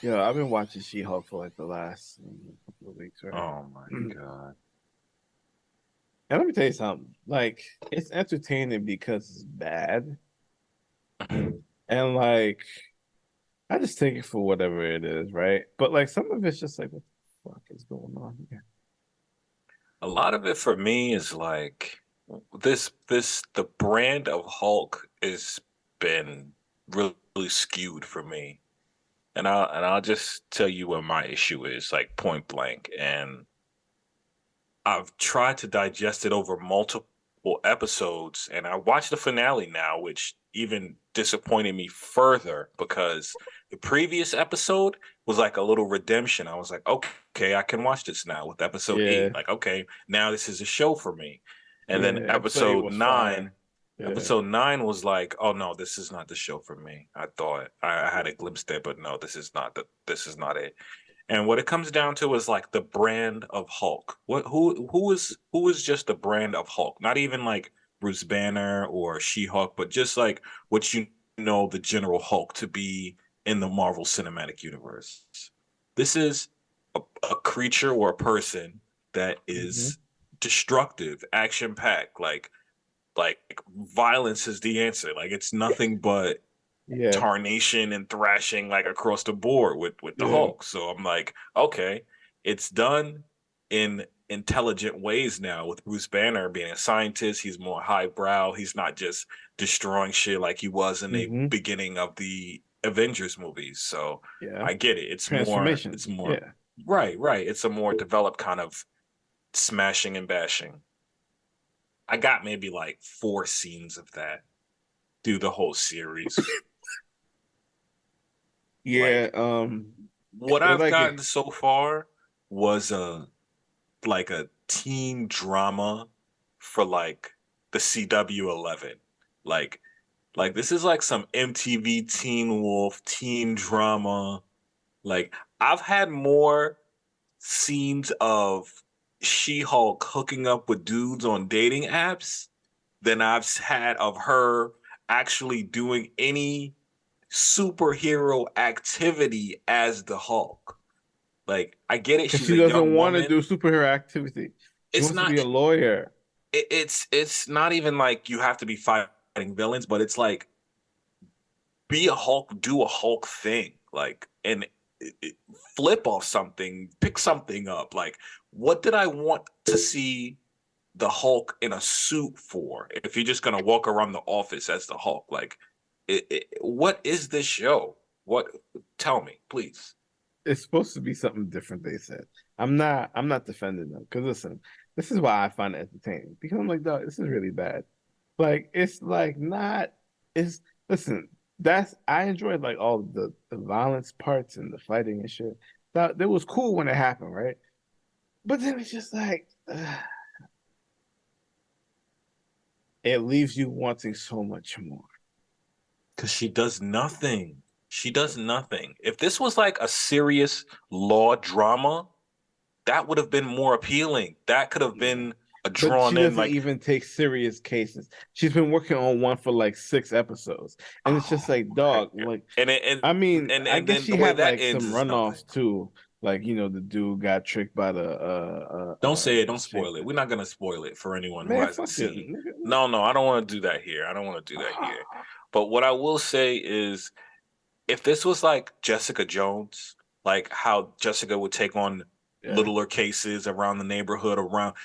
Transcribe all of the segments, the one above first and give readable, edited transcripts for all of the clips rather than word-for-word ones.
Yo, I've been watching She-Hulk for like the last couple of weeks, right? Oh my And God. let me tell you something. Like, it's entertaining because it's bad, and like, I just take it for whatever it is, right? But like, some of it's just like, what the fuck is going on here? A lot of it for me is like the brand of Hulk has been really skewed for me. And I'll just tell you what my issue is, like point blank. And I've tried to digest it over multiple episodes, and I watched the finale now, which even disappointed me further because the previous episode was like a little redemption. I was like, okay, I can watch this now with episode Yeah, eight. Like, okay, now this is a show for me. And then yeah. Episode 8 was fire. Yeah, episode nine was like, oh no, this is not the show for me. I thought I had a glimpse there, but no, this is not it. And what it comes down to is like the brand of Hulk. Who is just the brand of Hulk? Not even like Bruce Banner or She-Hulk, but just like what you know the general Hulk to be in the Marvel Cinematic Universe. This is a creature or a person that hmm is destructive, action packed, like violence is the answer. Like it's nothing but yeah, tarnation and thrashing like across the board with the yeah. Hulk. So I'm like, okay, it's done in intelligent ways now with Bruce Banner being a scientist. He's more highbrow. He's not just destroying shit like he was in the hmm beginning of the Avengers movies. So Yeah. I get it. It's more Transformation. it's more Yeah. right. It's a more developed kind of smashing and bashing. I got maybe like four scenes of that through the whole series. Yeah. Like what It I've like gotten so far was a teen drama for like the CW 11. Like this is like some MTV Teen Wolf teen drama. Like I've had more scenes of She-Hulk hooking up with dudes on dating apps than I've had of her actually doing any superhero activity as the Hulk. Like, I get it, because she's she a doesn't young want to do woman. superhero activity. She It's wants to not be a lawyer. it's not even like you have to be fighting villains, but it's like be a Hulk, do a Hulk thing. Like and flip off something, pick something up. Like, what did I want to see the Hulk in a suit for if you're just gonna walk around the office as the Hulk? Like, what is this show? What? Tell me, please. It's supposed to be something different, they said. I'm not defending them because listen, this is why I find it entertaining because I'm like, dog, this is really bad. Like it's like not it's listen, that's I enjoyed like all the violence parts and the fighting and shit. That was cool when it happened, right? But then it's just like it leaves you wanting so much more. Because she does nothing. She does nothing. If this was like a serious law drama, that would have been more appealing. That could have Yeah. been a But she drawn in doesn't like, even take serious cases. She's been working on one for like 6 episodes. And it's oh just like, my dog, God. like, And I mean, I and guess then she the way had that like ends some is nothing. runoffs too. Like, the dude got tricked by the Don't say it. Don't shape. spoil it. We're not gonna spoil it for anyone who Man, hasn't fuck it. seen. No, I don't want to do that here. I don't want to do that here. But what I will say is, if this was like Jessica Jones, like how Jessica would take on Yeah, littler cases around the neighborhood, around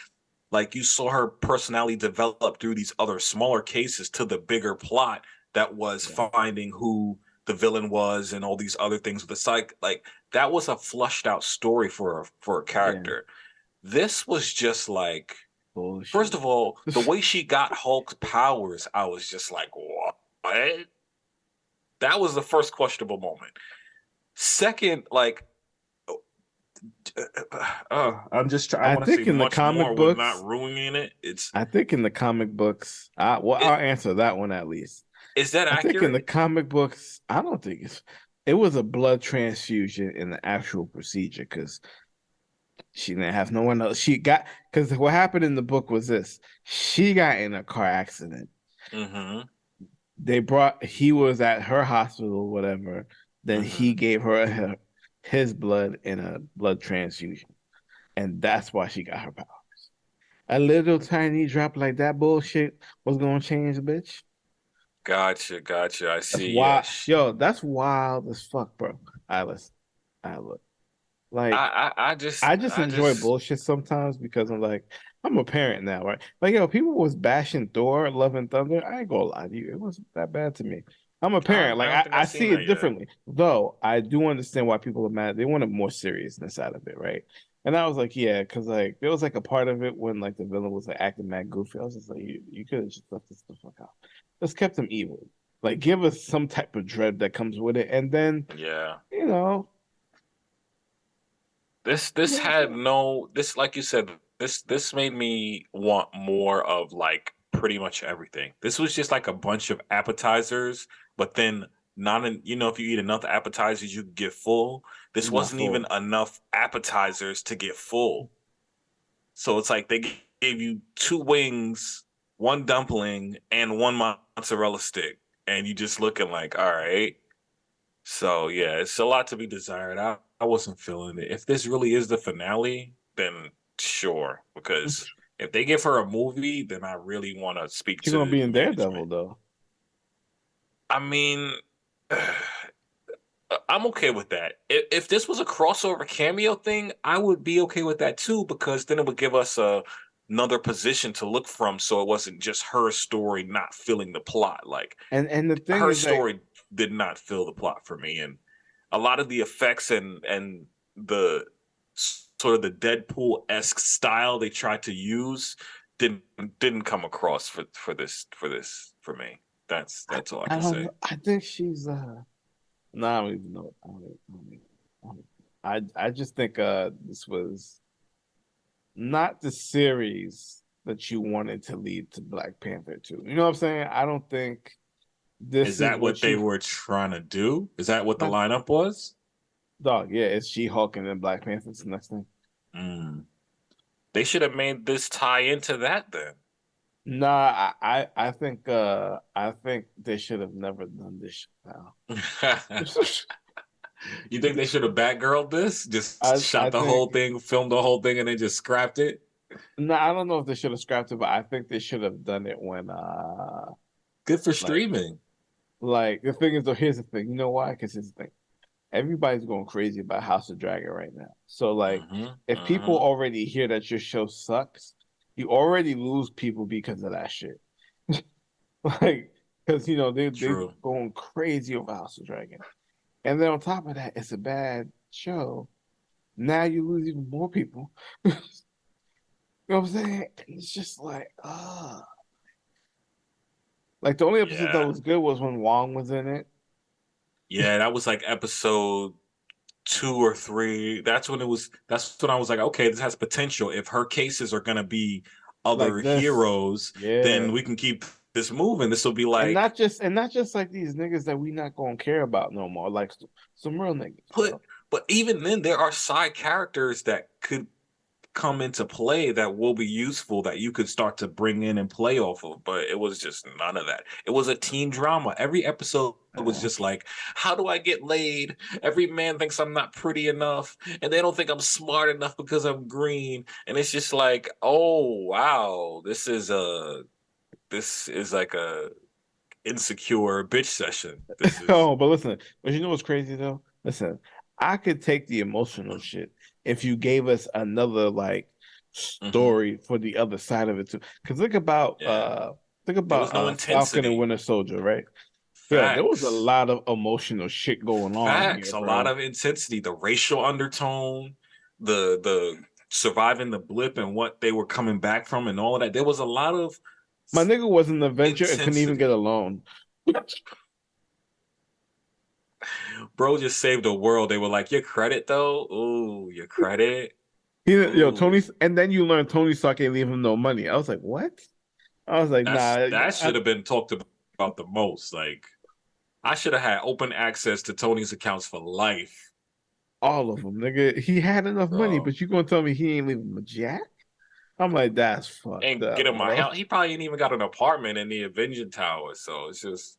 like you saw her personality develop through these other smaller cases to the bigger plot that was yeah, finding who the villain was and all these other things with the psych. Like that was a flushed out story for a yeah. character. This was just like, first Bullshit. of all, the way she got Hulk's powers, I was just like, what? That was the first questionable moment. Second, like, I I want to say think in the much comic more with not books, ruining it. It's I think in the comic books, I'll it answer that one at least. is that I think in the accurate? comic books, I don't think it was a blood transfusion in the actual procedure because she didn't have no one else. She got because what happened in the book was this: she got in a car accident, Mm-hmm. He was at her hospital, whatever. Then he Mm-hmm. gave his blood in a blood transfusion. And that's why she got her power. A little tiny drop like that bullshit was gonna change, bitch. Gotcha, gotcha. I That's see. Yeah. wild. Yo, that's wild as fuck, bro. I listen. I look. Like, I just I enjoy just bullshit sometimes because I'm a parent now, right? Like, yo, people was bashing Thor, Love and Thunder. I ain't gonna lie to you. It wasn't that bad to me. I'm a parent. I Like, don't think I I've seen see it that yet. differently. Though I do understand why people are mad. They wanted more seriousness out of it, right? And I was like, yeah, because like there was like a part of it when like the villain was like acting mad goofy. I was just like, you could have just left this the fuck out. Just kept him evil. Like, give us some type of dread that comes with it, and then Yeah. you know, This had no this like you said, this made me want more of like pretty much everything. This was just like a bunch of appetizers, but then not in, if you eat enough appetizers you get full. This not wasn't even full. enough appetizers to get full. So it's like they gave you two wings, one dumpling, and one mozzarella stick, and you just looking like, all right. So yeah, it's a lot to be desired. I wasn't feeling it. If this really is the finale, then sure. Because if they give her a movie, then I really want to speak She's gonna to be in Daredevil management. though. I mean, I'm okay with that. If this was a crossover cameo thing, I would be okay with that too, because then it would give us another position to look from, so it wasn't just her story not filling the plot. Like And the thing her is like, story did not fill the plot for me, and a lot of the effects and the sort of the Deadpool esque style they tried to use didn't didn't come across for me. That's all I I can don't say. know. I think she's no, I don't even know. I don't I just think this was not the series that you wanted to lead to Black Panther 2. You know what I'm saying? I don't think Is this is that what what they you were trying to do? Is that what the not lineup was? dog, yeah, it's She-Hulk and then Black Panther's the next thing. Mm. They should have made this tie into that then. Nah, I think they should have never done this shit now. You think they should have Batgirled this? Just I shot the think whole thing, filmed the whole thing, and then just scrapped it? no, I don't know if they should have scrapped it, but I think they should have done it when Good for like streaming. the thing is though, here's the thing. You know why? Because here's the thing. Everybody's going crazy about House of Dragon right now. So like Hmm. if people Hmm. already hear that your show sucks, you already lose people because of that shit. Like because they're True. going crazy over House of Dragon. And then on top of that, it's a bad show. Now you lose even more people. You know what I'm saying? It's just like, like the only episode that Yeah. was good was when Wong was in it. Yeah, that was like episode 2 or 3. That's when I was like, okay, this has potential. If her cases are gonna be Like other this. heroes, then Yeah. we can keep this moving. This will be And like not just like these niggas that we not gonna care about no more. Like some real niggas, put bro. but even then there are side characters that could come into play that will be useful that you could start to bring in and play off of, but it was just none of that. It was a teen drama. Every episode was Uh, just like, how do I get laid? Every man thinks I'm not pretty enough, and they don't think I'm smart enough because I'm green. And it's just like, oh wow, this is like a insecure bitch session. This is oh, but listen, but you know what's crazy though? Listen, I could take the emotional shit if you gave us another like hmm story for the other side of it too. Because yeah. think There was about no Falcon and intensity. Winter Soldier, right? Yo, there was a Facts. lot of emotional shit going on Facts, here, a lot bro. of intensity, the racial undertone, the surviving the blip and what they were coming back from and all of that. There was a lot of My nigga was an Avenger and couldn't even get a intensity. loan. Bro just saved the world. They were like, your credit though? Ooh, your credit? Tony, Ooh. and then you learn Tony Stark ain't leave him no money. I was like, what? I was like, nah, That should have been talked about the most. Like, I should have had open access to Tony's accounts for life, all of them, nigga. He had enough money, bro. but you gonna tell me he ain't leaving him a jack? I'm like, that's fucked And get up, him a bro. house. He probably ain't even got an apartment in the Avenging Tower. So it's just,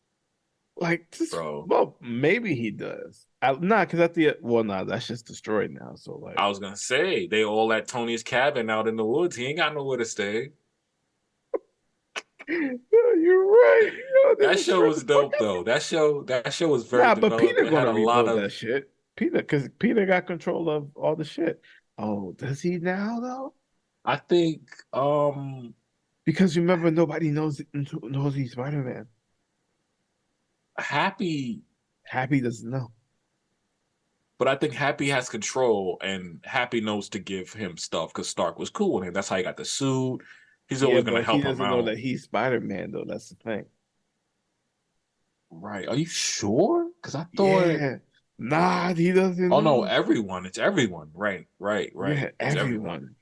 Like, just bro. well, maybe he does. Nah, because at the well, nah, that's just destroyed now. So like, I was gonna say they all at Tony's cabin out in the woods. He ain't got nowhere to stay. you're right. Yo, they That show destroyed the was fuck dope out. though. That show was very Nah, but developed. Peter It had gonna a lot rebuild of. that shit. Peter, because Peter got control of all the shit. Oh, does he now though? I think Because remember, nobody knows he's Spider Man. Happy, Happy doesn't know. but I think Happy has control and Happy knows to give him stuff because Stark was cool with him. That's how he got the suit. He's Yeah, always gonna but he help him doesn't know out. that he's Spider Man though. That's the thing. Right. Are you sure? Because I thought. Yeah. Nah, he doesn't Oh no, know. everyone. It's everyone. Right, right, Yeah, right. It's everyone. everyone.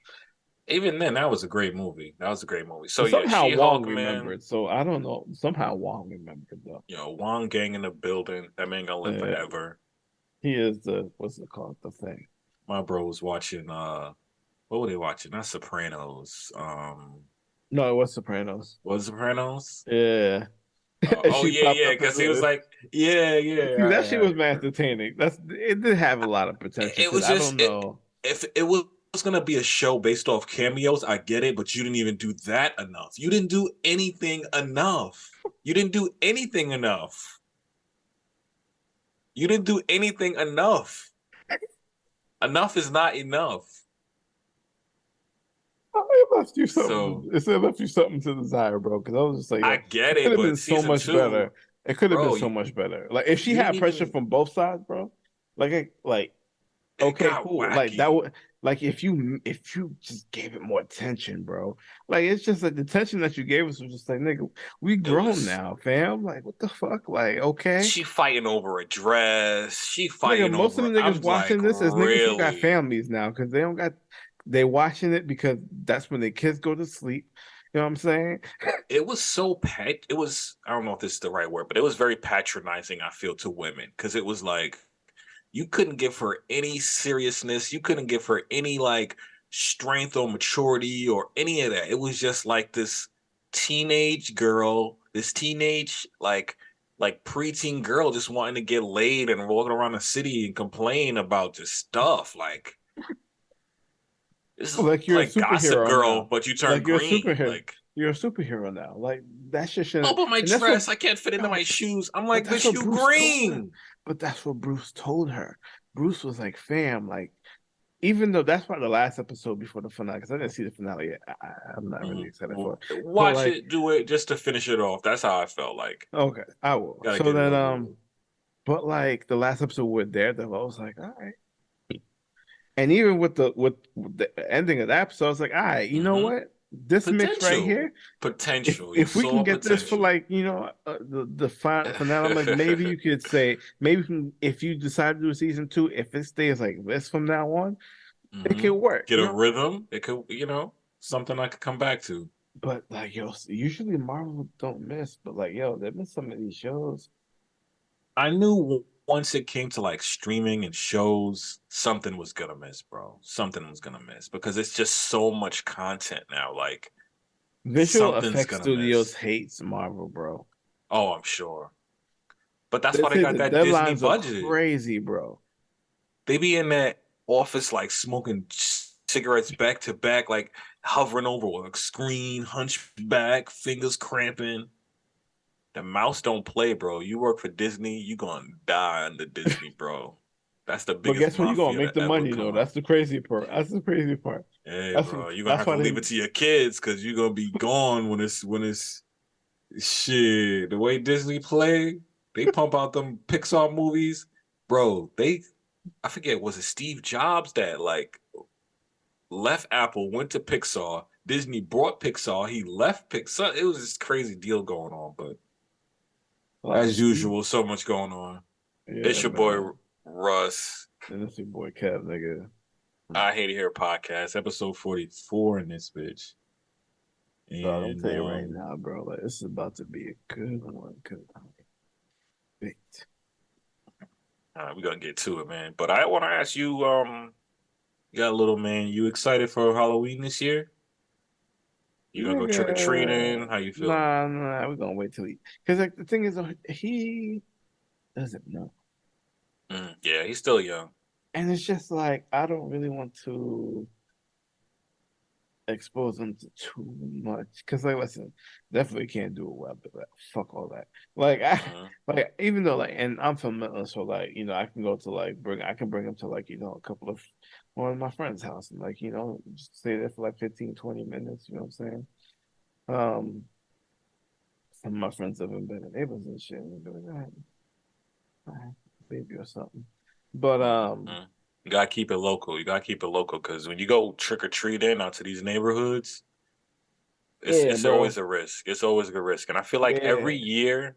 Even then, that was a great movie. That was a great movie. So But yeah, somehow She Wong Hulk, man. remembered. So I don't know. Somehow Wong remembered though. Wong Gang in the building. That man gonna live Yeah, forever. he is the what's it called? The thing. My bro was watching. What were they watching? Not Sopranos. No, it was Sopranos. Was Sopranos? Yeah. And Oh she yeah, popped yeah. up Because as he was a like, yeah, yeah. see that I shit was mad remember. entertaining. It did have a lot of potential It because was I just don't know. if it was gonna be a show based off cameos, I get it, but you didn't even do that enough. You didn't do anything enough. You didn't do anything enough. You didn't do anything enough. Enough is not enough. It left you something. So It left you something to desire, bro. Because I was just like, I yo, get it could it, have been but so season much better. two, It could have been bro, so much better. Like if she you didn't had pressure even. from both sides, bro. Like It okay, got cool. Like that wacky. would like if you just gave it more attention, bro. Like it's just like the tension that you gave us was just like, nigga, we It grown was now, fam. Like what the fuck? Like okay. she fighting over a dress. She Nigga, fighting most of over. the I'm niggas like, watching this is niggas who got really? families now because they watching it because that's when their kids go to sleep. You know what I'm saying? It was so pet. It was. I don't know if this is the right word, but it was very patronizing. I feel to women because it was like you couldn't give her any seriousness. You couldn't give her any like strength or maturity or any of that. It was just like this teenage girl, this teenage like preteen girl just wanting to get laid and walking around the city and complain about just stuff. Like this is Like you're a like Gossip superhero Girl, now. but you turn Like you're a green. superhero. Like You're a superhero now. Like that shit oh, shouldn't. but my And that's what dress, I can't fit into no, my shoes. I'm but like, that's bitch, what you Bruce told her. green. But that's what Bruce told her. Bruce was like, fam, like even though that's probably the last episode before the finale, because I didn't see the finale yet. I'm not really excited for it. But Watch like, it, do it just to finish it off. That's how I felt like. okay, I will. Gotta So get it then over with. but like the last episode with Daredevil, I was like, all right. And even with the ending of that episode, I was like, all right, you know Hmm. what? This mix right Potential. here, Potential. You if we can saw get this for potential. like the finale, I'm like maybe you could say maybe if you decide to do season two, if it stays like this from now on, it Hmm. can work, Get you a know. rhythm. It could, something I could come back to. But like yo, usually Marvel don't miss, but like yo, they miss some of these shows. I knew once it came to like streaming and shows, something was gonna miss, bro. Something was gonna miss because it's just so much content now. Like Visual something's Effects gonna Studios miss. hates Marvel, bro. Oh, I'm sure. But that's They why they say got the that Disney deadlines are budget. crazy, bro. They be in that office like smoking cigarettes back to back, like hovering over a screen, hunchback, fingers cramping. The mouse don't play, bro. You work for Disney, you gonna die under Disney, bro. That's the But biggest guess when you gonna mafia make to the ever money though? come up. That's the crazy part. That's the crazy part. Hey, That's bro, you're gonna that's have to why they leave it to your kids because you're gonna be gone when it's shit. The way Disney play, they pump out them Pixar movies, bro. I forget, was it Steve Jobs that like left Apple, went to Pixar. Disney bought Pixar. He left Pixar. It was this crazy deal going on, but as Steve. usual, so much going on. Yeah, It's your boy man. Russ. And that's your boy Kev, nigga. I Hate It Here podcast, episode 44 in this bitch. Dog, I'm And telling you right now, bro. Like this is about to be a good one. Cause wait. we're gonna get to it, man. But I want to ask you, you got a little man. You excited for Halloween this year? You gonna go trick or treating? Nigga, How you feeling? nah, we're gonna wait till because like the thing is, he doesn't know, Yeah, he's still young. and it's just like I don't really want to expose them to too much. Because like, listen, definitely can't do it well, but like, fuck all that. Like, Mm-hmm. like even though like, and I'm from Midland, so like, I can go to like I can bring him to like, a couple of one of my friends' house and like, just stay there for like 15, 20 minutes. You know what I'm saying? Um, some of my friends live in better neighbors and shit, and they're like, all right, baby or something. But Mm-hmm. You gotta keep it local. You gotta keep it local because when you go trick or treating out to these neighborhoods, yeah, it's always bro, a risk. It's always a risk. And I feel like yeah. every year,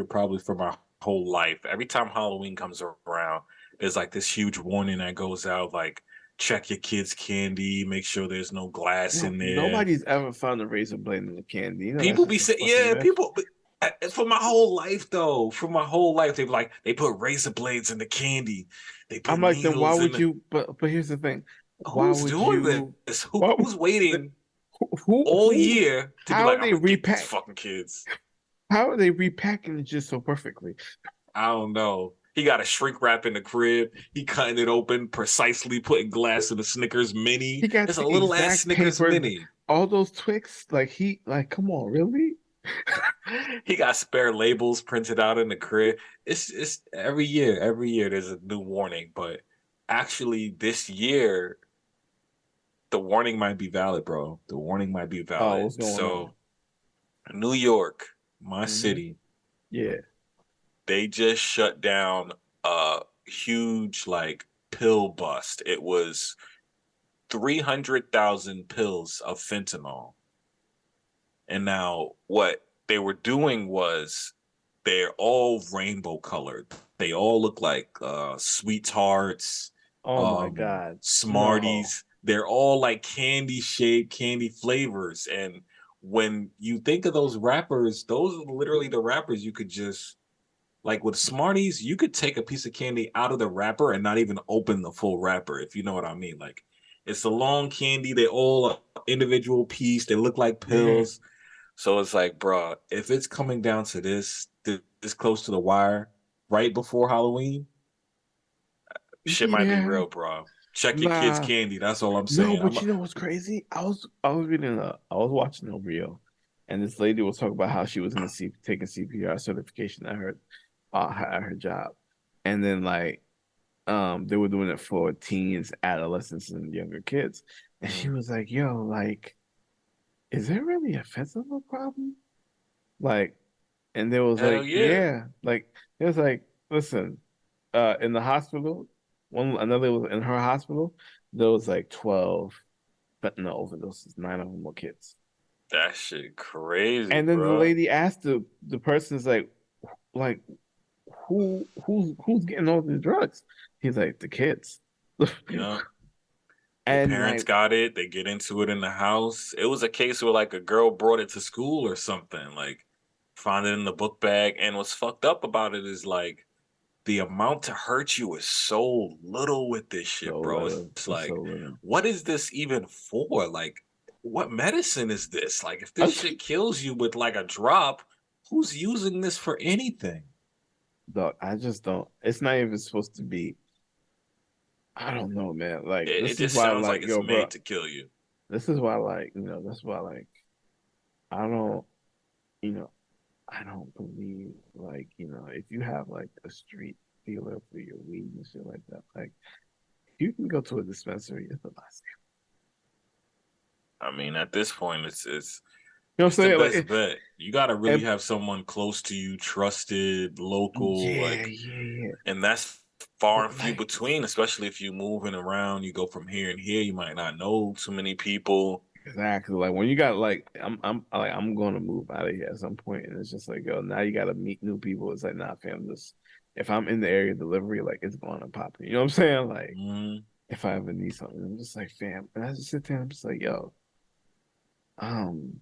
probably for my whole life, every time Halloween comes around, there's like this huge warning that goes out, like check your kids' candy, make sure there's no glass No, in there. nobody's ever found a razor blade in the candy. That's People just be a saying, fucking yeah, myth. people. But for my whole life, though, for my whole life, they be like, they put razor blades in the candy, they I'm put like, then why needles in would the. you? But here's the thing, why Who's would doing you? this? What? Who's waiting all Who? year to be How are like, I'm they gonna get these repack? fucking kids? How are they repacking it just so perfectly? I don't know. He got a shrink wrap in the crib. He cutting it open precisely, putting glass in the Snickers mini. He got It's a the little ass exact Snickers paper. mini. All those Twix, like, come on, really? He got spare labels printed out in the crib. It's every year there's a new warning, but actually this year the warning might be valid, bro. The warning might be Oh, valid. what's going on? So New York, my Hmm. city, Yeah. they just shut down a huge like pill bust. It was 300,000 pills of fentanyl. And now what they were doing was they're all rainbow colored. They all look like sweethearts, Oh my God. No. Smarties. They're all like candy shaped, candy flavors. And when you think of those wrappers, those are literally the wrappers you could just like with Smarties, you could take a piece of candy out of the wrapper and not even open the full wrapper, if you know what I mean. Like it's a long candy, they all individual piece, they look like Yeah. pills. So it's like, bro, if it's coming down to this close to the wire, right before Halloween, shit might be Yeah. real, bro. Check your kids' Nah. candy. That's all I'm No, saying. but you know what's crazy? I was reading I was watching a reel, and this lady was talking about how she was gonna see taking CPR certification at her job, and then like they were doing it for teens, adolescents, and younger kids, and she Mhm. was like, "Yo, like, is there really a fentanyl problem?" Like, and there was Hell like, yeah. "Yeah," like it was like, listen, in the hospital, another was in her hospital, there was like 12 fentanyl overdoses. 9 of them were kids. That shit crazy, And then the bro. lady asked the person's like who's getting all these drugs? He's like the kids. Yeah. Their And parents like got it. They get into it in the house. It was a case where like a girl brought it to school or something. Like found it in the book bag. And what's fucked up about it is like the amount to hurt you is so little with this shit, so bro. little, It's it's so like, little. what is this even for? Like, what medicine is this? Like, if this I'm shit kills you with like a drop, who's using this for anything? Dog, I just don't. It's not even supposed to be. I don't know, man. Like It this is just why, sounds like, like it's yo, bro. made to kill you. This is why, like, that's why, like, I don't, you know, I don't believe, like, if you have like a street dealer for your weed and shit like that, like, you can go to a dispensary. It's the last thing. I mean, at this point, You know what I'm it's the saying? best bet. You got to really And have someone close to you, trusted, local, yeah, like, yeah, yeah. and that's far But and few like, between, especially if you're moving around. You go from here and here, you might not know too many people. exactly. Like when you got like, I'm going to move out of here at some point, and it's just like, yo, now you got to meet new people. It's like, nah, fam, this. If I'm in the area of delivery, like it's going to pop. You know what I'm saying? Like Mm, if I ever need something, I'm just like, fam, and I just sit there and I'm just like, yo, um,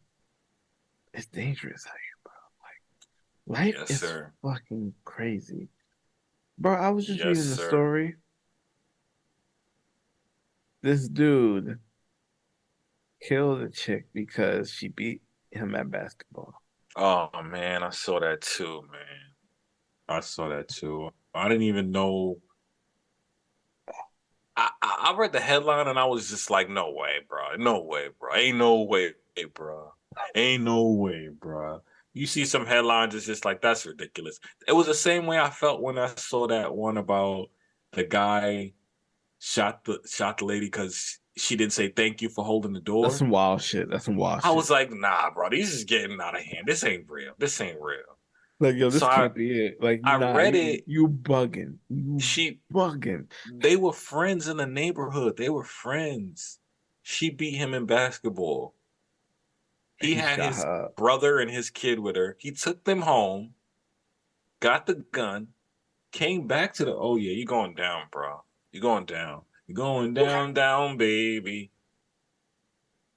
it's dangerous out here, bro. Like life yes, is sir. fucking crazy, bro. I was just Yes, reading the sir. story. This dude killed a chick because she beat him at basketball. Oh man, I saw that too, man. I saw that too. I didn't even know. I read the headline and I was just like, no way, bro. No way, bro. Ain't no way, bro. Ain't no way, bro. You see some headlines, it's just like, that's ridiculous. It was the same way I felt when I saw that one about the guy shot the lady because she didn't say thank you for holding the That's door. some wild shit. That's some wild I shit. was like, nah, bro, this is getting out of hand. This ain't real. This ain't real. Like, yo, So this can't be it. Like, I nah, read you it. you bugging. You She bugging. They were friends in the neighborhood. They were friends. She beat him in basketball. He He had shot his her up. brother and his kid with her. He took them home, got the gun, came back to the, oh yeah, you're going down, bro. You're going down. You're going down, down, baby.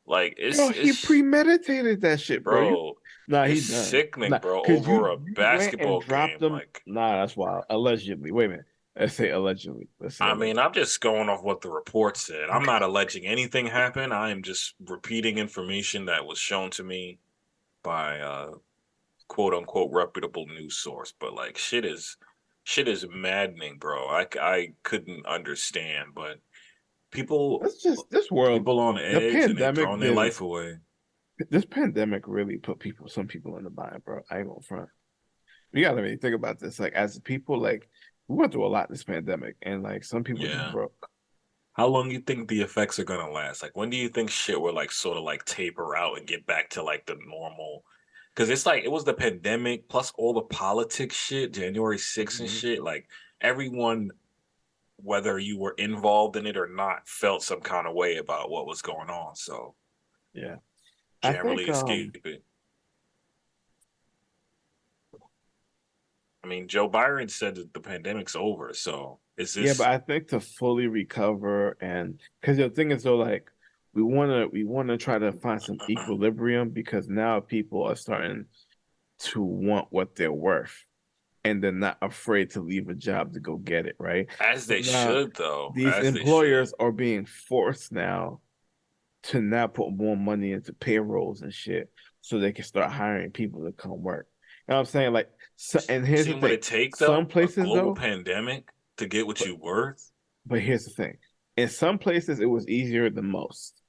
Like Yo, he premeditated that shit, bro. bro, Nah, it's he done. sickening, Nah, bro, cause over a you went and basketball dropped game. him. Like, Nah, that's wild. Allegedly. Wait a minute. Let's say allegedly. Let's say I mean, allegedly. I'm just going off what the report said. I'm Okay. not alleging anything happened. I am just repeating information that was shown to me by quote unquote reputable news source. But like shit is maddening, bro. I couldn't understand, but people That's just this world. people on The edge and they pandemic throwing their did it. life away. This pandemic really put some people in the bind, bro. I ain't gonna front. You gotta really think about this. Like, as people, like, we went through a lot this pandemic, and like some people just Yeah. broke. How long you think the effects are gonna last? Like when do you think shit will like sort of like taper out and get back to like the normal? Because it's like it was the pandemic plus all the politics shit, January 6th and Mhm. shit. Like everyone, whether you were involved in it or not, felt some kind of way about what was going on. So Yeah, I can't think. really escape it. I mean, Joe Byron said that the pandemic's over. So is Yeah, but this I think to fully recover, and because the thing is though, like, we wanna try to find some equilibrium, because now people are starting to want what they're worth, and they're not afraid to leave a job to go get it, right? as So they now should though, these as they should. employers are being forced now to now put more money into payrolls and shit, so they can start hiring people to come work. You know what I'm saying? Like, so, and here's the Seen what thing: it take some though? A places global though, pandemic to get what but you worth? but here's the thing: in some places it was easier than most,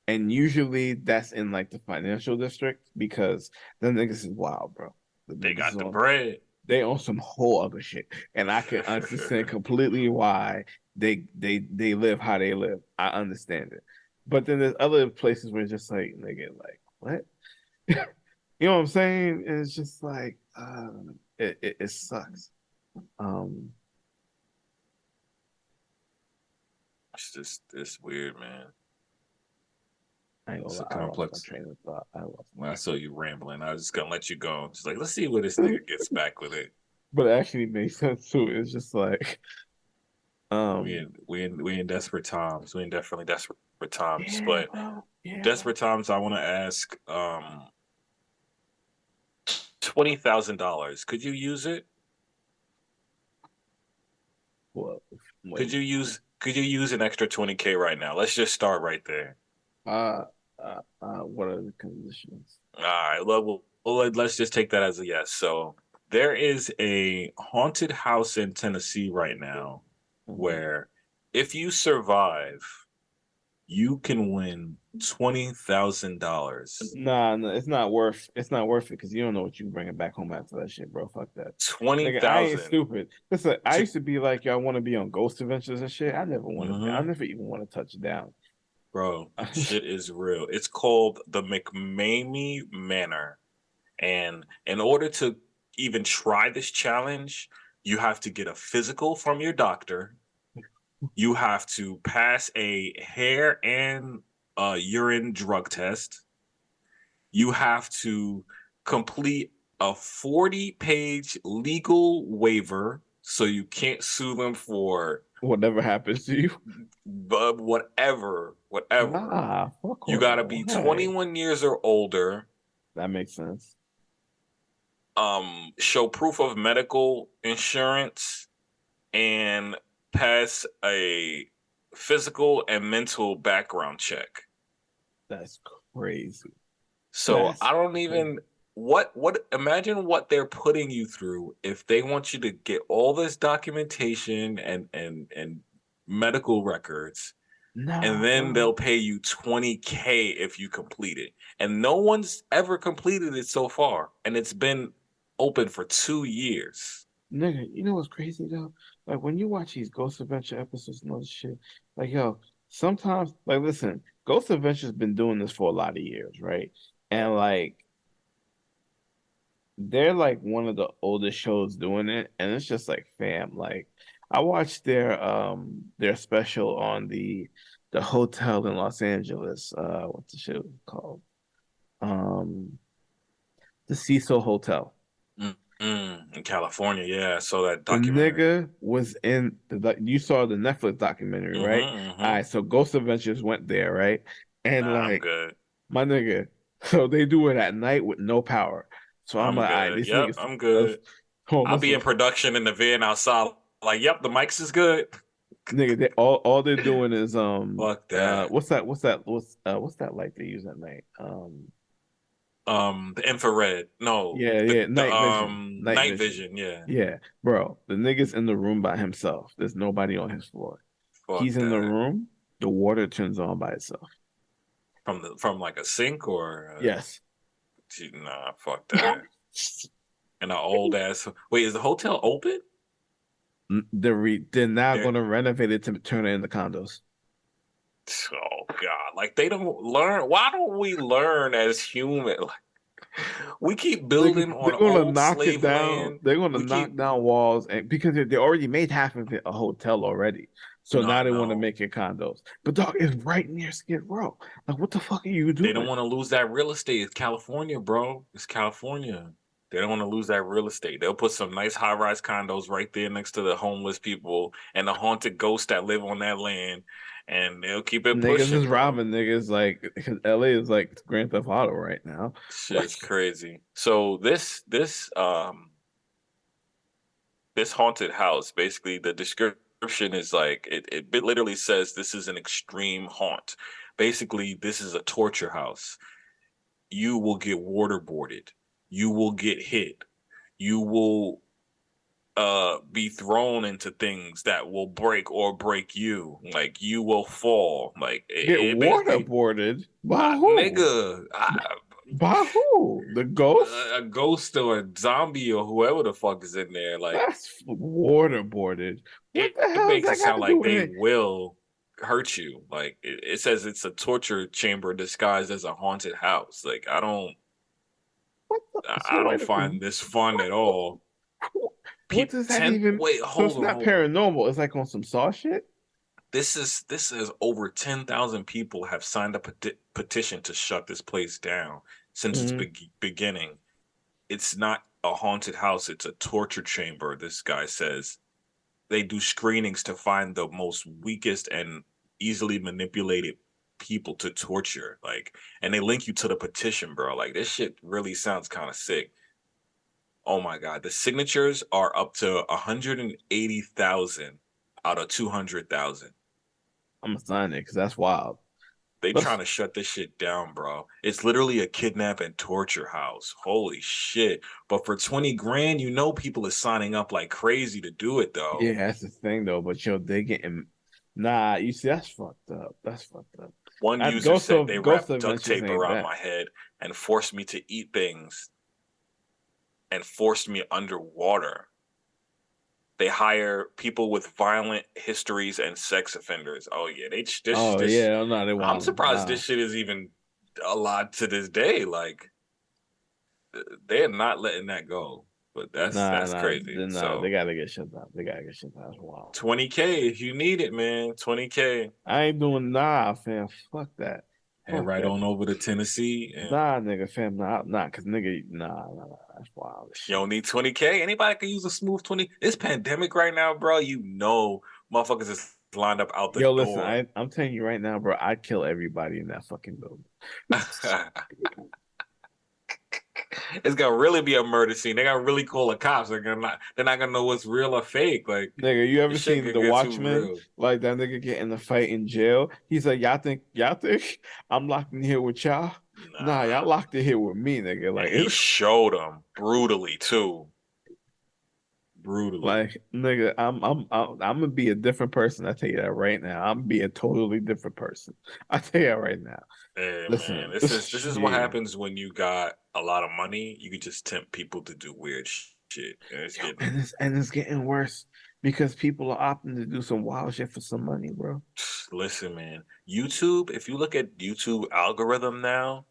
and usually that's in like the financial district, because them niggas is wild, bro. The They niggas is got the on bread. they on some whole other shit, and I can understand completely why they live how they live. I understand it, but then there's other places where it's just like, nigga, like, what? You know what I'm saying? And it's just like, it sucks. Um, It's weird, man. I ain't gonna It's lie, a I lost my complex. train of thought. I lost my When I train saw you rambling, I was just gonna let you go. Just like, let's see where this of nigga thought. gets back with it. But it actually makes sense too. It's just like, We um, in we in we in desperate times. We in definitely desperate times. yeah, But bro, yeah, bro. desperate times, I want to ask, $20,000. Could you use it? Well, wait, Could you use an extra 20K right now? Let's just start right there. uh, what are the conditions? All right. Well, let's just take that as a yes. So there is a haunted house in Tennessee right now Mhm. where if you survive, you can win $20,000. Nah, no, it's not worth it, because you don't know what you bringing back home after that shit, bro. Fuck that. Twenty Nigga, I ain't thousand stupid. Listen, I to used to be like, yo, I want to be on Ghost Adventures and shit. I hmm never even want to touch down. bro. Shit is real. It's called the McMamie Manor, and in order to even try this challenge, you have to get a physical from your doctor. You have to pass a hair and urine drug test. You have to complete a 40-page legal waiver so you can't sue them for Whatever happens to you. whatever. Nah, fuck You all got to that. be Why? 21 years or older, That makes sense. show proof of medical insurance, and pass a physical and mental background check. That's crazy. So That's I don't crazy. even what imagine what they're putting you through if they want you to get all this documentation and medical records, and Nah, then bro. they'll pay you 20K if you complete it. And no one's ever completed it so far, and it's been open for 2 years. Nigga, you know what's crazy though? Like when you watch these Ghost Adventure episodes and all this shit, like yo, sometimes like listen, Ghost Adventure's been doing this for a lot of years, right? And like they're like one of the oldest shows doing it, and it's just like fam, like I watched their special on the hotel in Los Angeles. What's the shit called? Um the Cecil Hotel. In California, yeah, I saw that The documentary. nigga was in you saw the Netflix documentary, right? All Mm-hmm. right, so Ghost Adventures went there, right? And Nah, I'm like good. my nigga, so they do it at night with no power. So I'm I'm like, all right, good. these Yep, niggas, I'm good. hold on, I'll be listen, in production in the van outside. Like, yep, the mics is good. nigga, all they're doing is Fuck that. what's that light they use at night? The infrared. No, Yeah, the night night vision. vision. Yeah, Yeah, bro, the nigga's in the room by himself. There's nobody on his floor. fuck He's in the that. room, the water turns on by itself. From like a sink or Yes. nah, fuck that. And an old ass. Wait, is the hotel open? They're now They're going to renovate it to turn it into condos. oh god, like they don't learn. Why don't we learn as human? Like, we keep building They're on going to old knock it slave down. land. They're going to We knock keep down walls, and because they already made half of it a hotel already, so no, now I they want to know. make it condos. But dog, it's right near Skid Row. Like, what the fuck are you They don't doing? want to lose that real estate. It's California, bro. It's California. They don't want to lose that real estate. They'll put some nice high-rise condos right there next to the homeless people and the haunted ghosts that live on that land, and they'll keep it Niggas pushing, is bro. robbing niggas like because LA is like Grand Theft Auto right now. Like, Shit's crazy. So this haunted house, basically the description is like it literally says this is an extreme haunt. Basically, this is a torture house. You will get waterboarded. You will get hit. You will be thrown into things that will break you. Like you will fall. Like get it basically waterboarded by who? nigga, By who? The ghost? a ghost or a zombie or whoever the fuck is in there. Like That's waterboarded. What the it hell does makes it that got sound to do like with they it? will hurt you. Like it says it's a torture chamber disguised as a haunted house. Like What the, I so don't wait, find this fun at all. what does that 10 even? wait, So it's not hold on. paranormal. It's like on some saw shit. This is over 10,000 people have signed a petition to shut this place down since its Hmm. beginning. It's not a haunted house, it's a torture chamber, this guy says. They do screenings to find the most weakest and easily manipulated people to torture. Like, and they link you to the petition, bro. Like, this shit really sounds kind of sick. Oh my God. The signatures are up to 180,000 out of 200,000. I'm gonna sign it because that's wild. They trying Let's, to shut this shit down, bro. It's literally a kidnap and torture house. Holy shit. But for 20 grand, you know people are signing up like crazy to do it yeah, though. that's the thing though. But yo, they getting nah. You see, that's fucked up. That's fucked up. One That user said they Ghost wrapped duct Adventures tape ain't around that. my head and forced me to eat things and forced me underwater. They hire people with violent histories and sex offenders. Oh yeah, Oh yeah, no, they I'm wild. surprised this shit is even allowed to this day. Like they're not letting that go. But that's crazy. They So gotta get shut down. They gotta get shut down. That's wild. 20K if you need it, man. 20K. I ain't doing nah, fam. Fuck that. Head Fuck right that. on over to Tennessee and Nah, nigga, fam, cause nigga, nah, that's wild as you shit. don't need 20K. Anybody can use a smooth 20. It's pandemic right now, bro. You know motherfuckers is lined up out the Yo, listen, door. I'm telling you right now, bro, I'd kill everybody in that fucking building. it's gonna really be a murder scene. They're gonna really call the cops. They're not gonna know what's real or fake. Like Nigga, you ever this shit seen could The get too Watchmen? real. Like that nigga get in a fight in jail. He's like, y'all think I'm locked in here with y'all? Nah, Nah. y'all locked in here with me, nigga. And Like he it's showed them brutally too. Brutally. like, nigga, I'm gonna be a different person. I tell you that right now. I'm gonna be a totally different person. I tell you that right now. Hey man, Listen, this is what yeah. happens when you got a lot of money. You can just tempt people to do weird shit, and it's Yo, getting. and it's getting worse because people are opting to do some wild shit for some money, bro. Listen, man. YouTube. If you look at YouTube algorithm now,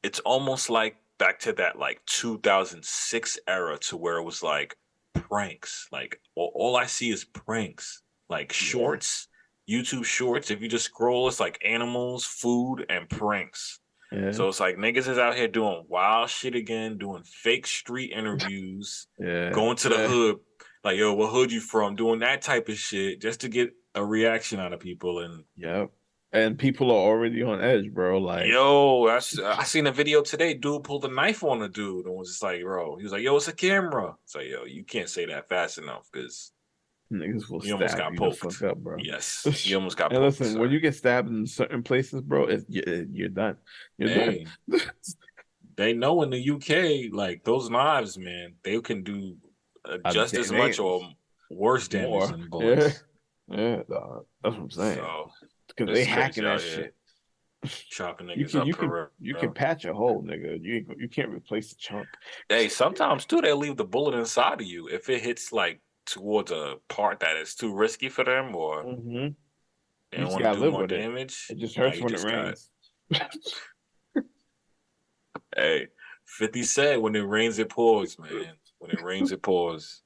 it's almost like back to that like 2006 era to where it was like pranks. Like all I see is pranks. Like Yeah. shorts, YouTube shorts. If you just scroll, it's like animals, food, and pranks. Yeah. So it's like niggas is out here doing wild shit again, doing fake street interviews, Yeah. going to the hood, like, yo, what hood you from? Doing that type of shit just to get a reaction out of people. And Yep. And people are already on edge, bro. Like yo, I seen a video today. Dude pulled a knife on a dude and was just like, bro, he was like, yo, it's a camera. It's like, yo, you can't say that fast enough because niggas will you almost stab got you the fuck poked. up, bro. Yes, you almost got And poked, listen, when sir. you get stabbed in certain places, bro, you're done. You're done. Hey, they know in the UK, like those knives, man, they can do just as much or worse damage More. than Yeah. bullets. Yeah, dog. That's what I'm saying. So Because they it's hacking crazy that out here shit. chopping You niggas can up you can for you can real. patch a hole, nigga. You can't replace the chunk. Hey, sometimes too they leave the bullet inside of you if it hits like towards a part that is too risky for them or Hmm. they You don't just want to gotta do live more with it. damage. It just Now hurts you when it just got rains. hey, 50 said when it rains it pours, man. When it rains it pours.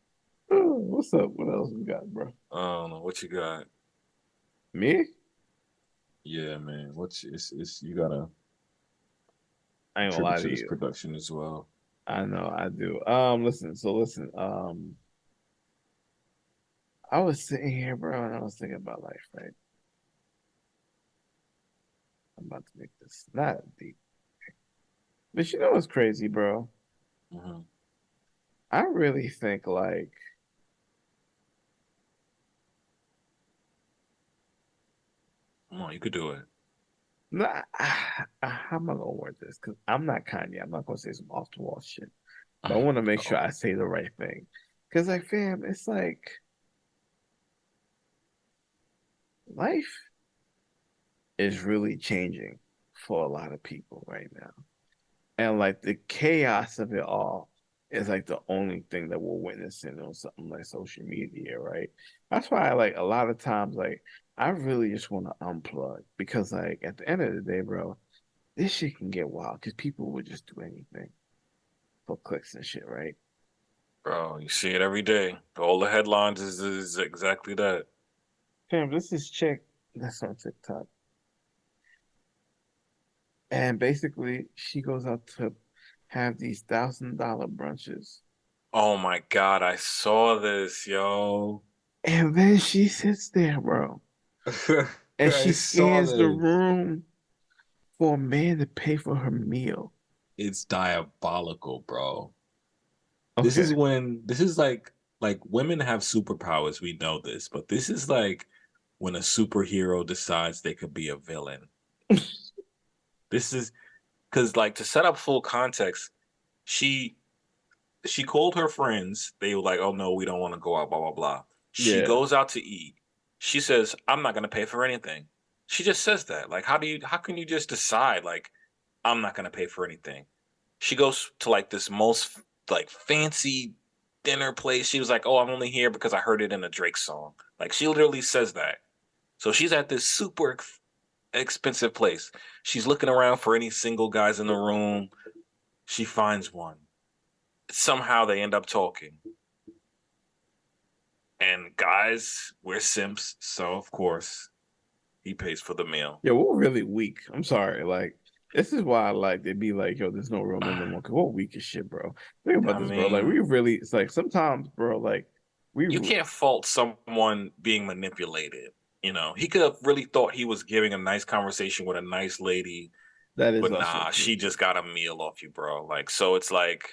Oh, what's up? What else we got, bro? I don't know what you got. Me? Yeah, man. What's it's you gotta I ain't gonna contribute lie to to this you. production as well. I know I do. Listen. I was sitting here, bro, and I was thinking about life, right? I'm about to make this not deep. But you know what's crazy, bro? Hmm. I really think like Come on, you could do it. nah, how am I gonna word this? Because I'm not Kanye. I'm not gonna say some off the wall shit. But I want to make sure Oh, I say the right thing. Because like, fam, it's like life is really changing for a lot of people right now. And like the chaos of it all is like the only thing that we're witnessing on something like social media, right? That's why like a lot of times like I really just want to unplug because like at the end of the day, bro, this shit can get wild because people would just do anything for clicks and shit, right? bro, you see it every day. All the headlines is exactly that. Fam, this is chick that's on TikTok. And basically she goes out to have these $1,000 brunches. Oh my God, I saw this, yo. And then she sits there, bro. And I she saw scans the this. room for a man to pay for her meal. It's diabolical, bro. Okay. This is like women have superpowers, we know this, but this is like when a superhero decides they could be a villain. This is because like to set up full context, she she called her friends. They were like, "Oh no, we don't want to go out." Blah blah blah. She Yeah. goes out to eat. She says, "I'm not gonna pay for anything." She just says that. Like, how can you just decide like I'm not gonna pay for anything? She goes to like this most like fancy dinner place. She was like, "Oh, I'm only here because I heard it in a Drake song." Like she literally says that. So she's at this super expensive place. She's looking around for any single guys in the room. She finds one. Somehow they end up talking. And guys, we're simps, so of course he pays for the meal. Yeah, we're really weak. I'm sorry. Like, this is why like they be like, yo, there's no real men no more. Cause we're weak as shit, bro. Think about I this, bro. Like mean, we really it's like sometimes, bro, like we you can't fault someone being manipulated. You know, he could have really thought he was giving a nice conversation with a nice lady, that is but also nah, true. she just got a meal off you, bro. Like, so it's like,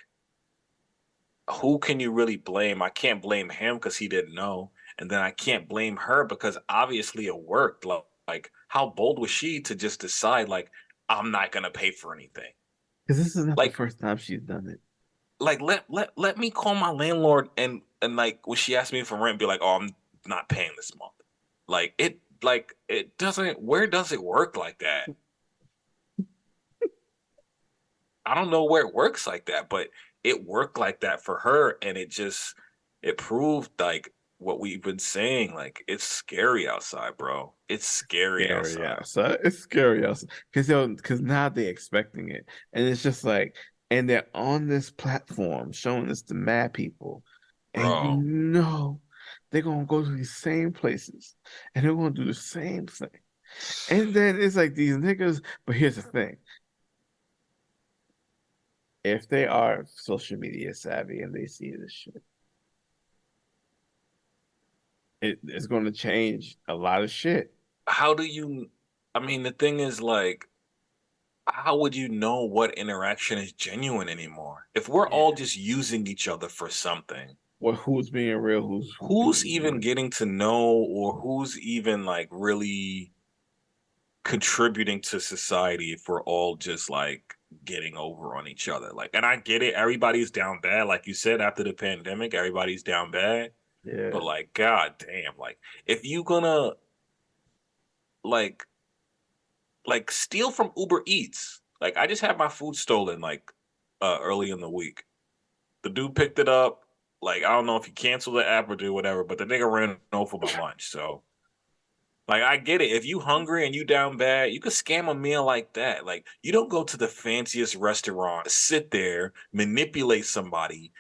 who can you really blame? I can't blame him because he didn't know, and then I can't blame her because obviously it worked. Like, how bold was she to just decide like I'm not gonna pay for anything? Because this is not the Like, first time she's done it. let me call my landlord and like when she asked me for rent, be like, oh, I'm not paying this month. Like it doesn't. Where does it work like that? I don't know where it works like that, but it worked like that for her, and it proved like what we've been saying. Like it's scary outside, bro. It's scary Scary outside. outside. It's scary outside. Because now they're expecting it. And it's just like, and they're on this platform showing this to mad people. And you Bro, know they're gonna go to these same places and they're gonna do the same thing. And then it's like these niggas, but here's the thing. If they are social media savvy and they see this shit, it's gonna change a lot of shit. how do you? I mean, the thing is, like, how would you know what interaction is genuine anymore? If we're all Yeah. just using each other for something, What who's being real, who's who's even being getting to know or who's even like really contributing to society if we're all just like getting over on each other? Like, and I get it, everybody's down bad. Like you said, after the pandemic, everybody's down bad. yeah. But like, god damn, like if you gonna like steal from Uber Eats, like I just had my food stolen like early in the week. The dude picked it up. Like, I don't know if he canceled the app or do whatever, but the nigga ran over my lunch. So like I get it. If you hungry and you down bad, you could scam a meal like that. Like you don't go to the fanciest restaurant, sit there, manipulate somebody.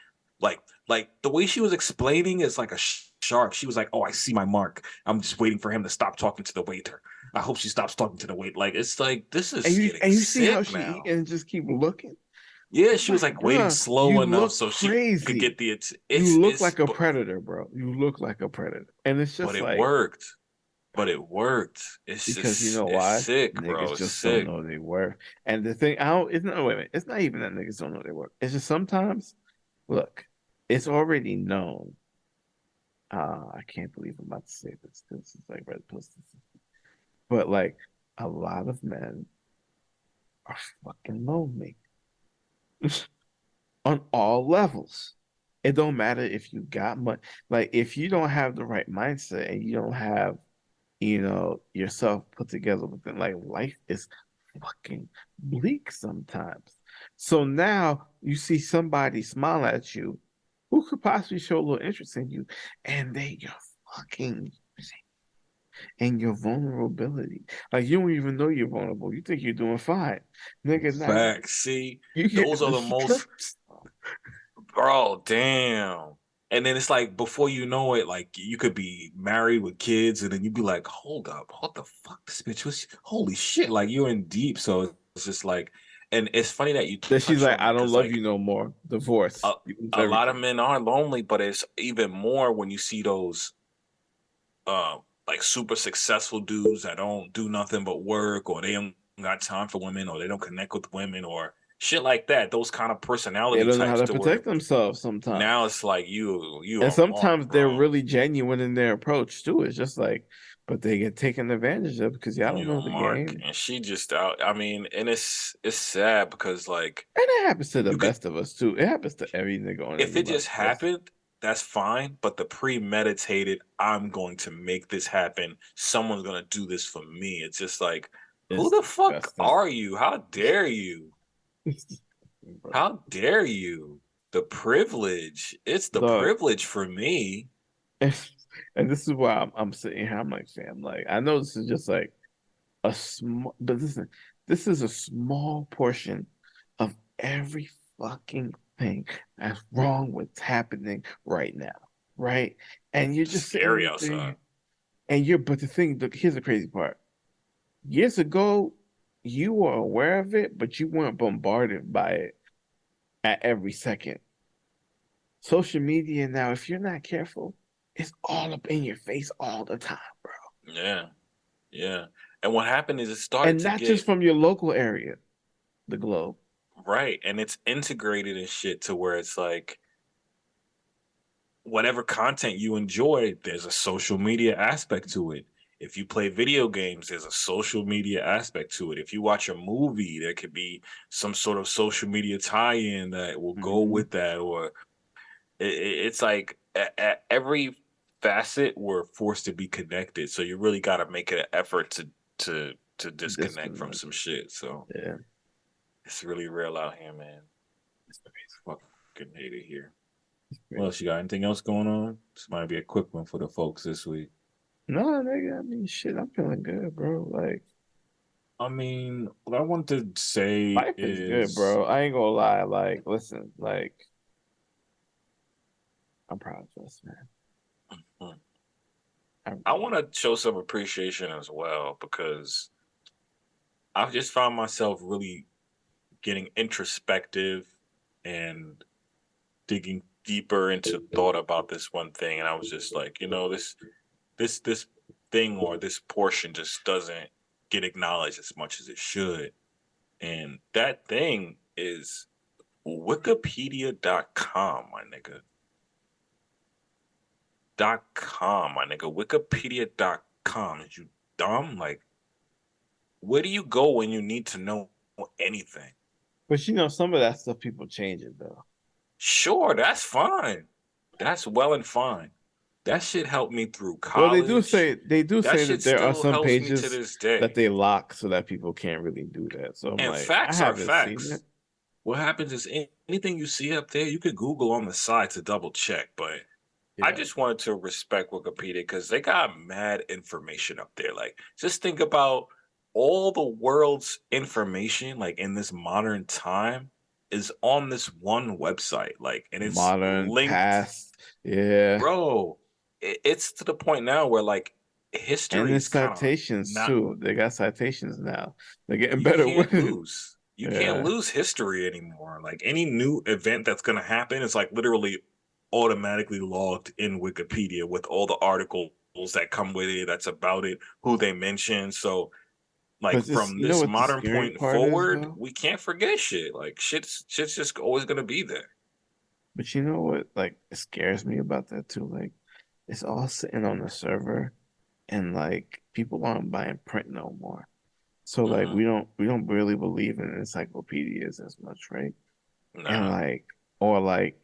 Like the way she was explaining is like a shark. She was like, "Oh, I see my mark. I'm just waiting for him to stop talking to the waiter. I hope she stops talking to the wait." Like it's like this is getting And you see how sick she eat now. and just keep looking. Yeah, I'm she was like, like waiting bruh, slow you enough look so she could crazy. get the You look it's like a predator, bro. You look like a predator. And it's but just it like, worked. But it worked. It's because you just know it's why? sick, bro. Niggas It's just don't sick. know they work. And the thing, I don't, it's not, wait a minute. It's not even that niggas don't know they work. It's just sometimes, look, it's already known. I can't believe I'm about to say this. This is like red pussy. But like, a lot of men are fucking lonely on all levels. It don't matter if you got money. Like, if you don't have the right mindset and you don't have, yourself put together within, like, life is fucking bleak sometimes. So now you see somebody smile at you who could possibly show a little interest in you, and you're fucking and your vulnerability. Like, you don't even know you're vulnerable. You think you're doing fine. Nigga, now Facts. See, you get those in are the the most, strips. bro, damn. And then it's like before you know it, like you could be married with kids, and then you'd be like, hold up, what the fuck? This bitch was holy shit. Like you're in deep. So it's just like, and it's funny that you Then she's touch like, on I that don't because love like you no more. Divorce. a, You lose a lot of everything. men are lonely, but it's even more when you see those like super successful dudes that don't do nothing but work, or they don't got time for women, or they don't connect with women, or shit like that. Those kind of They personality don't know how types to to where protect themselves now sometimes. it's like you And a mark, sometimes they're bro. really genuine in their approach too. It's just like, but they get taken advantage of because y'all don't You know a the mark, game. and she just out. I mean, and it's sad because like And it happens to the you could best of us too. It happens to every nigga on if it just anybody's list. happened, that's fine. But the premeditated, I'm going to make this happen. Someone's gonna do this for me. It's just like, who It's the fuck disgusting. are you? How dare you? It's disgusting, bro. How dare you? The privilege. It's the Dog, privilege for me. and this is why I'm sitting here. I'm like, fam, like, I know this is just like a small, but this is a small portion of every fucking thing that's wrong with happening right now, right? And you're just Scary sitting there, outside. but the thing, look, here's the crazy part. Years ago, you were aware of it, but you weren't bombarded by it at every second. Social media now, if you're not careful, it's all up in your face all the time, bro. Yeah, yeah. And what happened is it started And to not just get from your local area, the globe. right, and it's integrated and shit to where it's like whatever content you enjoy, there's a social media aspect to it. If you play video games, there's a social media aspect to it. If you watch a movie, there could be some sort of social media tie-in that will go Mhm. with that. Or it's like at every facet, we're forced to be connected. So you really got to make an effort to disconnect from Disconnect. some shit. So Yeah. it's really real out here, man. It's crazy. Fucking hate it here. What else Crazy. you got? Anything else going on? This might be a quick one for the folks this week. No, nigga, I mean, shit, I'm feeling good, bro. Like, I mean, what I want to say life is good, is, bro. I ain't gonna lie. Like, listen, like, I'm proud of us, man. hmm, I I really want to show some appreciation as well because I've just found myself really getting introspective and digging deeper into thought about this one thing, and I was just like, this thing or this portion just doesn't get acknowledged as much as it should, and that thing is Wikipedia.com, my nigga. .com, my nigga. Wikipedia.com. Is you dumb? Like, where do you go when you need to know anything? But you know, some of that stuff people change it though. Sure, that's fine. That's well and fine. That shit helped me through Well, college. they do That say shit that there are still some helps me to pages this that day. they lock so that people can't really do that. So I'm And like, I facts are haven't seen it. facts. What happens is anything you see up there, you could Google on the side to double check. But I Yeah, just wanted to respect Wikipedia because they got mad information up there. Like, just think about all the world's information, like in this modern time, is on this one website. Like, and it's modern, linked, past, yeah, bro. It's to the point now where like and history there's is kind of citations not. too. They got citations now. They're getting You better can't with it. lose. You can't Yeah, lose history anymore. Like any new event that's going to happen is like literally automatically logged in Wikipedia with all the articles that come with it, that's about it, who they mention. So like but just from you know this what the modern scary point part is forward, though. we can't forget shit. Like shit's just always going to be there. But you know what, like, it scares me about that too. Like, it's all sitting on the server, and like people aren't buying print no more. So like Hmm. we don't really believe in encyclopedias as much, right? And Nah. like or like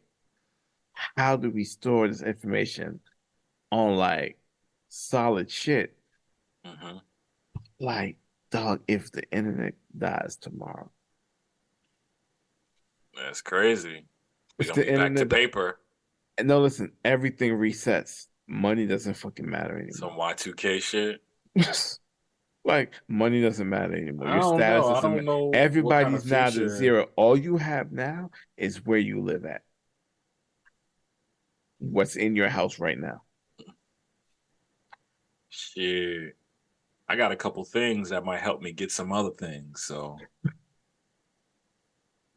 how do we store this information on like solid shit? Hmm. Like, dog, if the internet dies tomorrow, That's crazy. We're if going to the be back to internet paper. and no listen, everything resets. Money doesn't fucking matter Some anymore. Y2K shit. Like money doesn't matter anymore. I Your don't know. status I doesn't don't matter. know what kind of Everybody's now to future. zero. All you have now is where you live at. What's in your house right now. Shit. I got a couple things that might help me get some other things. So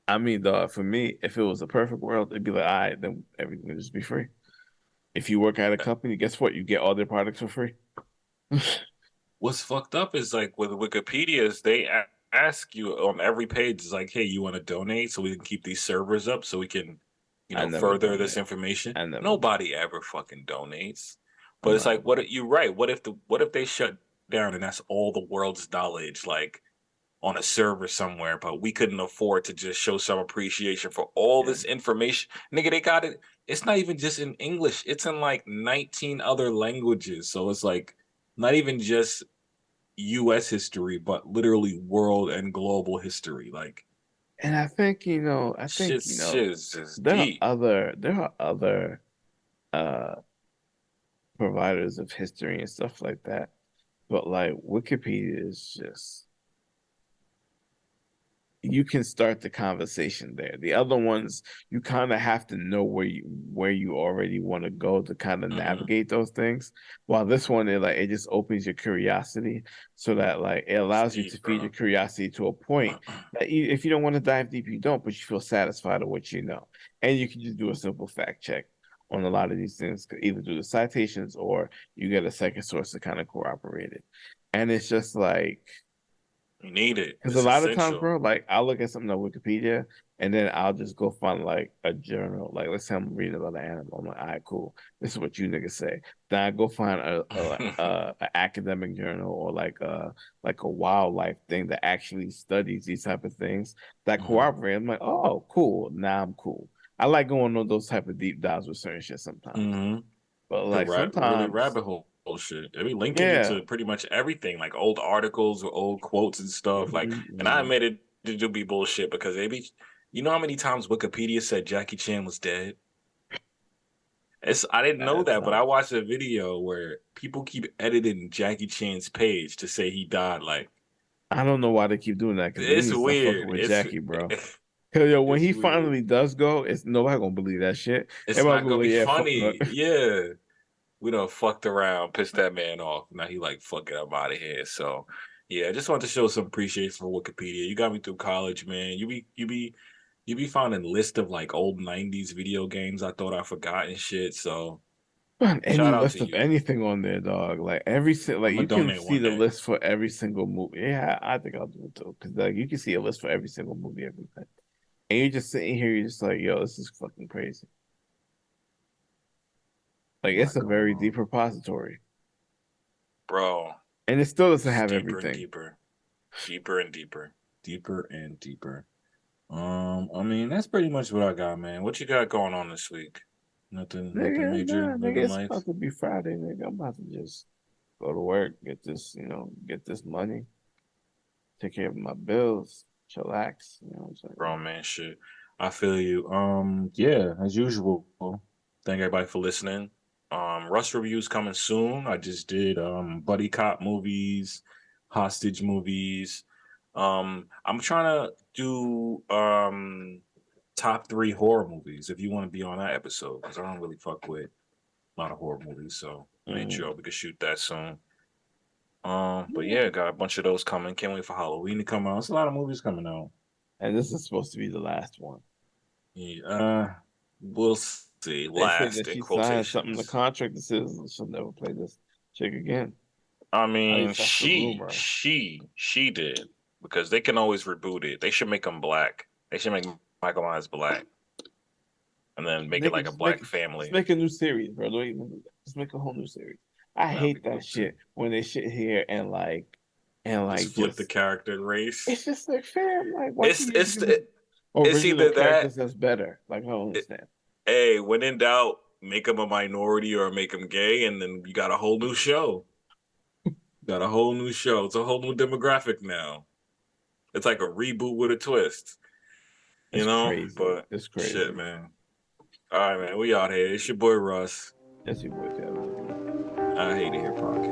I mean, dog, for me, if it was a perfect world, it'd be like, all right, then everything would just be free. If you work at a company, guess what? You get all their products for free. what's fucked up is like with Wikipedia's, they ask you on every page, is like, hey, you want to donate so we can keep these servers up so we can, I never further this donate. information. I never donate. Nobody ever fucking donates. But I'm it's not like, gonna lie. you're right. What if they shut down and that's all the world's knowledge, like on a server somewhere, but we couldn't afford to just show some appreciation for all Yeah. this information. Nigga, they got it. It's not even just in English, it's in like 19 other languages. So it's like not even just US history, but literally world and global history. Like And I think, shit is just there are deep. other uh providers of history and stuff like that. But like Wikipedia is just you can start the conversation there. The other ones, you kind of have to know where you already want to go to kind of Hmm. navigate those things. While this one, it just opens your curiosity so that like it It's allows you to deep, feed your bro. curiosity to a point that if you don't want to dive deep, you don't, but you feel satisfied with what you know, and you can just do a simple fact check on a lot of these things, either through the citations or you get a second source to kind of corroborate it, and it's just like You need it. Because a It's lot of times, essential. bro, like I'll look at something on Wikipedia and then I'll just go find like a journal. Like let's say I'm reading about an animal. I'm like, all right, cool. This is what you niggas say. Then I go find a academic journal or like a wildlife thing that actually studies these type of things that hmm cooperate. I'm like, oh, cool. Now I'm cool. I like going on those type of deep dives with certain shit sometimes. hmm But The like really sometimes, rabbit hole shit. They be linking you yeah. to pretty much everything, like old articles or old quotes and stuff. Like, and I Mhm. admit it to do be bullshit because they be, you know how many times Wikipedia said Jackie Chan was dead? I didn't know That's that, but I not. watched a video where people keep editing Jackie Chan's page to say he died. Like, I don't know why they keep doing that because they it's need to stop fucking weird. with Jackie, bro. It's Cause yo, when he weird. finally does go, it's nobody gonna believe that shit. It's Everybody not gonna gonna be be like, yeah, fuck her. funny. Yeah. We done fucked around, pissed that man off. Now he like, fuck it, I'm out of here. So yeah, I just want to show some appreciation for Wikipedia. You got me through college, man. You be finding list of like old '90s video games I thought I forgot and shit. So Find any shout out list to of you. anything on there, dog. Like like I'm gonna you can donate see one the day, list for every single movie. Yeah, I think I'll do it too. Cause like you can see a list for every single movie every night. And you're just sitting here, you're just like, yo, this is fucking crazy. Like it's not a going very wrong, deep repository. bro. And it still doesn't It's have deeper and everything. deeper, deeper and deeper, deeper and deeper. I mean that's pretty much what I got, man. What you got going on this week? Nothing Nigga, major. nah, nigga, Living it's life. about to be Friday, nigga. I'm about to just go to work, get this, get this money, take care of my bills, chillax. You know what I'm saying? Grown man shit. I feel you. Yeah, as usual. Thank everybody for listening. Russ reviews coming soon. I just did buddy cop movies, hostage movies. I'm trying to do top three horror movies if you want to be on that episode because I don't really fuck with a lot of horror movies, so made Mm. sure we could shoot that soon. But yeah, got a bunch of those coming. Can't wait for Halloween to come out. There's a lot of movies coming out. And this is supposed to be the last one. Yeah, we'll see. They say Last that in she signed something in the quotations. contract that says she'll never play this chick again. I At mean, least that's the rumor. she did because they can always reboot it. They should make him black. They should make Michael Myers black and then make it Nigga, like a black just family. make a new series, bro. Don't even do that. Just make a whole new series. I That'd be hate that dope too. shit when they sit here and Just like flip the just character and race. it's just like fam, like why can't It's you just it's give us it's original either that. characters that's better? Like I don't It, understand. hey, when in doubt, make him a minority or make him gay, and then you got a whole new show. Got a whole new show. It's a whole new demographic now. It's like a reboot with a twist, you It's know? crazy. But It's shit, crazy. man. All right, man. We out here. It's your boy Russ. That's your boy Kevin. I hate it here podcast.